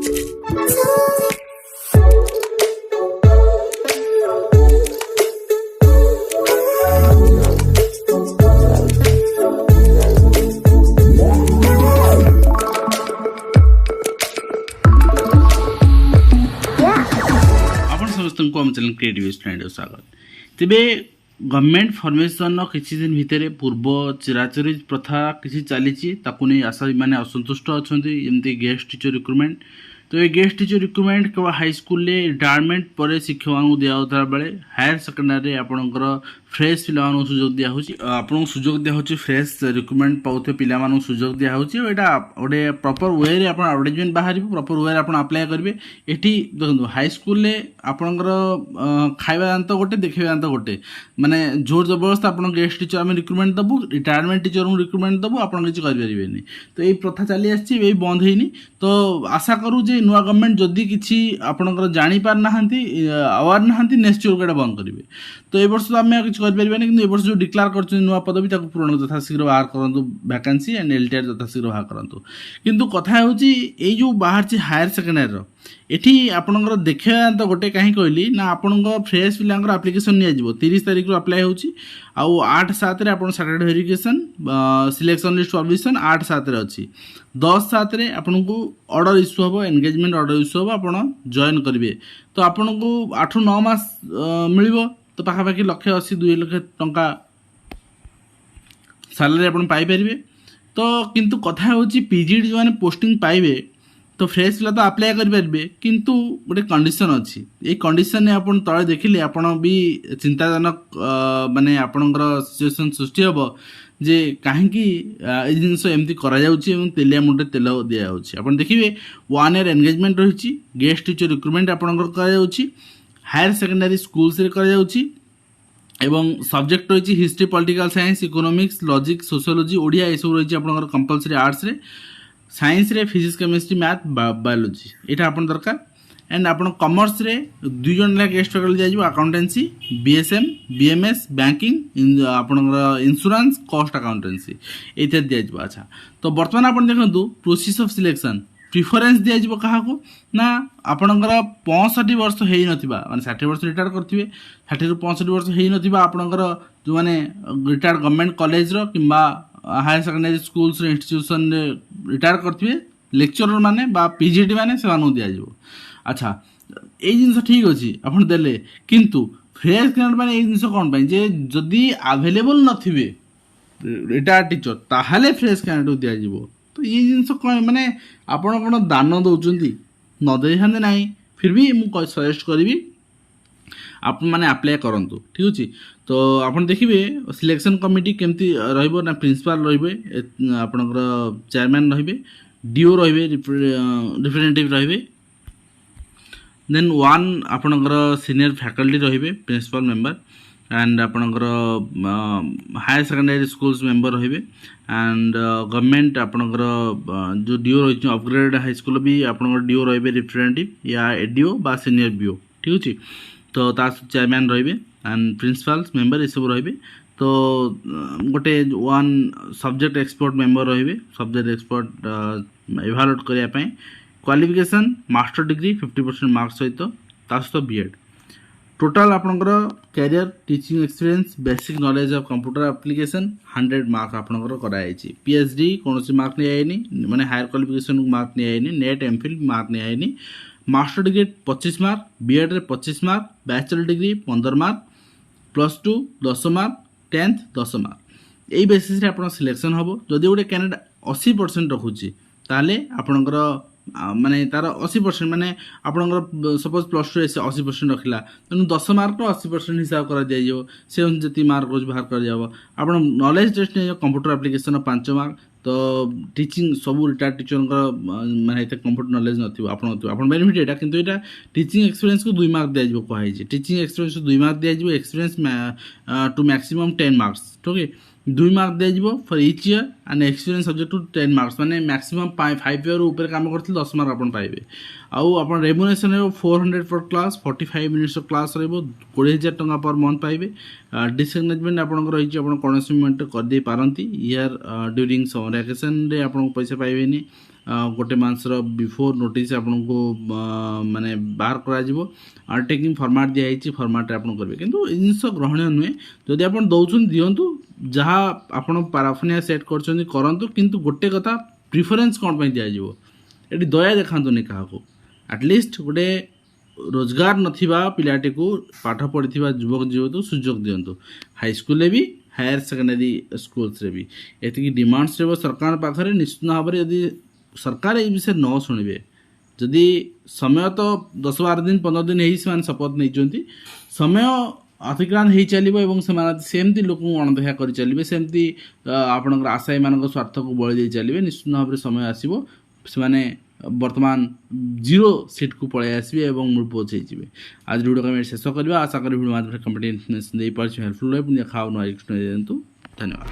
समस्त आम channel creative student स्वागत। तेबे गवर्नमेंट फॉर्मेशन किसी दिन भितर पूर्व चिराचरी प्रथा किसी चली आशा माने असंतुष्ट अच्छा जमती गेस्ट टीचर रिक्रुटमेंट। तो ये गेस्ट टीचर रिक्रुटमेंट केवल हाई स्कूल रिटायरमेंट पर शिक्षक दिया बेले हायर सेकेंडरी आपंकर फ्रेश पिला सुजोग दिया आपको सुजोग दिया फ्रेश रिक्रुटमेंट पाते पिला सुजोग दिया गोटे प्रॉपर वे रे आप एडवर्टाइजमेंट बाहर प्रॉपर वे आप अप्लाई करेंगे। ये देखो हाई स्कूल आपंकर खाଇବା दांत गोटे देखा दांत गोटे माने जोर जबरदस्त आप गेस्ट टीचर आम रिक्रुटमेंट दबू रिटायरमेंट टीचर को रिक्रुटमेंट दबू आप किसी करें। तो ये प्रथा चली आसी बंद होनी। तो आशा करूँ जे नुआ गवर्नमेंट जदि किसी आपंकर जापार ना अवार ना नेक्स्ट ईयर को बंद करेंगे। तो ये वर्ष तो आम किसी करें कि वर्ष जो डिक्लेयर कर नुआ पदवी पूरण यथाशीघ्र बाहर करूँ वैकेंसी एंड एलटीआर यथाशीघ्र बाहर करूँ। किंतु कथा होची जो बाहर हायर सेकेंडरी एठी आपणकर देखा तो गोटे कहीं कहली ना आपण फ्रेश पिलांकर आप्लिकेसन नियाजिबो 30 तारिख रो अप्लाई होची आउ 8/7 रे आपण Saturday verification selection list submission 8/7 रे अछि 10/7 रे आपनको ऑर्डर इश्यू होबो एंगेजमेंट ऑर्डर इश्यू होबो आपण जॉइन करिवे। तो आपनको 8-9 मास मिलिबो। तो पाखापाखि 180-2 लाख टंका सैलरी आपण पाई परिबे। तो किंतु कथा होची पीजीडी जो माने पोस्टिंग पाइबे तो फ्रेश पिला तो अप्लाई करेंगे किंतु गोटे कंडीशन अच्छी। ये कंडीशन आप तले देखिले आपण भी चिंताजनक माने आपणकर सिचुएशन सृष्टि हम जे कहीं जिनस एमती तेलिया मुंडे तेल दिया आप देखिए 1 ईयर एंगेजमेंट रही गेस्ट टीचर रिक्रुटमेंट आपंकर हायर सेकेंडरी स्कूल्स एवं सब्जेक्ट रही history political science economics logic sociology Odia ये सब रही आपंकर कंपलसरी आर्ट्स रे साइंस रे फिजिक्स केमिस्ट्री मैथ बायोलॉजी यहाँ आप दरकार। एंड आप कॉमर्स रे 2 जन गेस्ट फैकल्टी दिया अकाउंटेंसी बीएसएम बीएमएस बैंकिंग आपंकर इंश्योरेंस कॉस्ट अकाउंटेंसी इत्यादि दिया। अच्छा तो बर्तमान आप देखो प्रोसेस ऑफ सिलेक्शन प्रिफरेंस दिया क्या ना आपणकर 65 वर्ष हो ना 60 वर्ष रिटायर करेंगे 60 ରୁ 65 वर्ष हो आपणकर जो मैंने रिटायर्ड गवर्नमेंट कॉलेज रो कि higher secondary schools institution retire करेंगे लेक्चरर माने बा पीजीडी माने से दिज्व। अच्छा ये जिन ठीक अच्छे आप देले किंतु फ्रेश कैंडिडेट मैंने ये जिन कौन जे जदि अवेलेबल नथिबे रिटायर्ड टीचर ताहले फ्रेश कैंडिडेट दिज्व। तो ये जिन माने आपण कौन दान दौरान न दे था ना फिर भी मुझे सजेस्ट करी आप मैंने अप्लाई करूँ ठीक अच्छे। तो आप देखिए सिलेक्शन कमिटी केमती ना प्रिंसिपाल रे आपंकर चेयरमैन रे डीओ रे रिप्रेजेंटेटिव रे देन 1 आपंकर सीनियर फैकल्टी रे प्रिंसिपल मेंबर एंड आपंकर हायर सेकेंडरी स्कूल्स मेंबर रे एंड गवर्नमेंट आपंकर जो डीओ रही अपग्रेड हाई स्कूल भी आपंकर डीओ रे रिप्रेजेंटेटिव या एडीओ बा सीनियर बीओ ठीक अच्छे। तो चेयरमैन रे एंड प्रिंसिपल्स मेंबर ये सब रे। तो गोटे 1 सब्जेक्ट एक्सपर्ट मेंबर रे सब्जेक्ट एक्सपर्ट इभालुएट करने क्वालिफिकेशन मास्टर डिग्री 50% मार्क्स सहित बीएड टोटाल आपंकर career teaching experience basic knowledge of computer application 100 mark आपंकर कराई। पीएचडी कौन मार्क नहीं माने हायर क्वालिफिकेशन मार्क नहीं नेट एमफिल मार्क नहीं मास्टर डिग्री 25 मार्क बीएड रे 25 mark bachelor degree 15 mark +2 10 mark 10th 10 mark यही बेसिस रे आपन सिलेक्शन हम। जदि गोटे कैंडिडेट 80% रखुची ताले आपनकर माने तार 80% माने आपनकर सपोज +2 से 80% रखिला तेणु 10 मार्क 80% हिसाब कर दिया से जति मार्क रोज बाहर कर जाव। आप knowledge test computer application 5 mark. तो टीचिंग सब रिटायर्ड टीचर माने कंप्यूटर नॉलेज नथिबो बेनिफिट एटा किंतु एटा टीचिंग एक्सपीरियंस को 2 मार्क दिया कहुई टीचिंग एक्सपीरियंस को 2 मार्क दिया एक्सपीरियंस टू मैक्सिमम 10 मार्क्स ठीक है 2 मार्क दिया for each year and experience subject to 10 marks माने मैक्सिमम 5 ईयर ऊपर काम करते 10 मार्क आप पाइबे। आउ आप रेमुनेशन 400 पर क्लास 45 मिनिट्स क्लास रो 20,000 टंका पर मंथ पाइबे। डिसएंगेजमेंट आपंकर रही कौन मोमेंट करदे पारती ईयर ड्यूरिंग समर वैकेशन रे आप पैसा पाइबेनी गोटे मासर बिफोर नोटिस आपको माने बाहर करा अंडरटेकिंग फॉर्मेट दिखाई फॉर्मेट आप करेंगे किंतु जिनस ग्रहणीय नुहे जदि आप दौन दिंतु जहाँ आप पाराफिनिया सेट करूँ किंतु गोटे कथा प्रिफरेन्स कौन पर दिज्व ये दया देखातुनि क्या एटलिस्ट गोटे रोजगार नथिबा पिलाटी को पाठ पढ़ी युवक युवती सुजोग दिंतु हाईस्कल भी हायर सेकेंडरी स्कूल्स भी ये डिमांड्स रही सरकार पाखे निश्चित भाव में यदि सरकार ये विषय न शुणे जदि समय तो 10-12 दिन 15 दिन ही शपथ नहीं समय अतिक्रांत हो चलो सेमती लोक अणदेखा कर चलिए सेमती आपणकर आशायी मान स्वार्थ को बलि चलिए निश्चित भाव में समय आसो से वर्तमान 0 सीट को पलि आसवे और मूल पहुँचे आज वीडियो को शेष करवा आशा करी वीडियो माध्यम कंप्लीट इन्फॉर्मेशन दे पार्छ हेल्पफुल रहे देखा दिंतु धन्यवाद।